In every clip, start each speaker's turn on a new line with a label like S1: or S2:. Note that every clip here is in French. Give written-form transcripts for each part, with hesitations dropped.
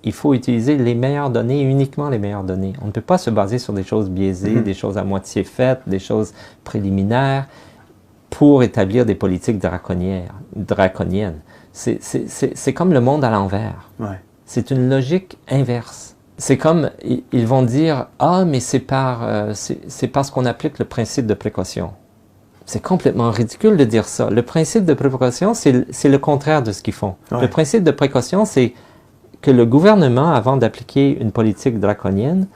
S1: il faut utiliser les meilleures données, uniquement les meilleures données. On ne peut pas se baser sur des choses biaisées, des choses à moitié faites, des choses préliminaires pour établir des politiques draconiennes. C'est comme le monde à l'envers.
S2: Ouais.
S1: C'est une logique inverse. C'est comme, ils vont dire, ah, mais c'est parce qu'on applique le principe de précaution. C'est complètement ridicule de dire ça. Le principe de précaution, c'est le contraire de ce qu'ils font.
S2: Ouais.
S1: Le principe de précaution, c'est que le gouvernement, avant d'appliquer une politique draconienne,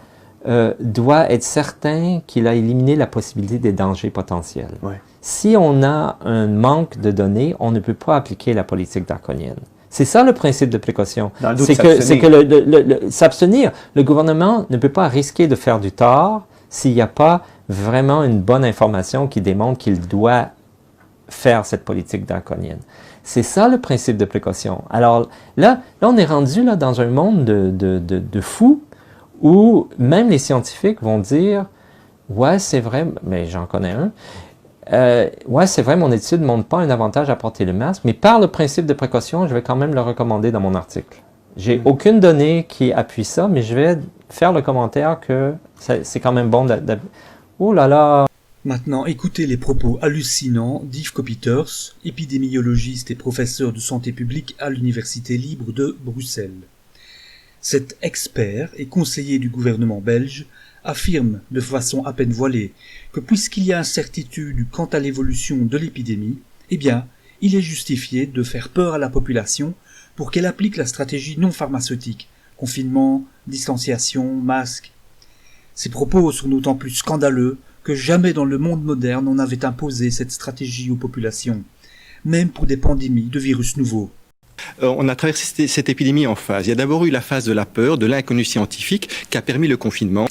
S1: doit être certain qu'il a éliminé la possibilité des dangers potentiels.
S2: Ouais.
S1: Si on a un manque de données, on ne peut pas appliquer la politique draconienne. C'est ça le principe de précaution. C'est que s'abstenir. Le gouvernement ne peut pas risquer de faire du tort s'il n'y a pas vraiment une bonne information qui démontre qu'il doit faire cette politique draconienne. C'est ça le principe de précaution. Alors là on est rendu là, dans un monde de fous où même les scientifiques vont dire « Ouais, c'est vrai, mais j'en connais un. Ouais, c'est vrai, mon étude ne montre pas un avantage à porter le masque, mais par le principe de précaution, je vais quand même le recommander dans mon article. J'ai aucune donnée qui appuie ça, mais je vais faire le commentaire que c'est quand même bon Oh là là! »
S2: Maintenant, écoutez les propos hallucinants d'Yves Copiters, épidémiologiste et professeur de santé publique à l'Université libre de Bruxelles. Cet expert et conseiller du gouvernement belge affirme de façon à peine voilée que puisqu'il y a incertitude quant à l'évolution de l'épidémie, eh bien, il est justifié de faire peur à la population pour qu'elle applique la stratégie non pharmaceutique, confinement, distanciation, masque. Ces propos sont d'autant plus scandaleux que jamais dans le monde moderne on n'avait imposé cette stratégie aux populations, même pour des pandémies de virus nouveaux.
S3: On a traversé cette épidémie en phases. Il y a d'abord eu la phase de la peur, de l'inconnu scientifique, qui a permis le confinement,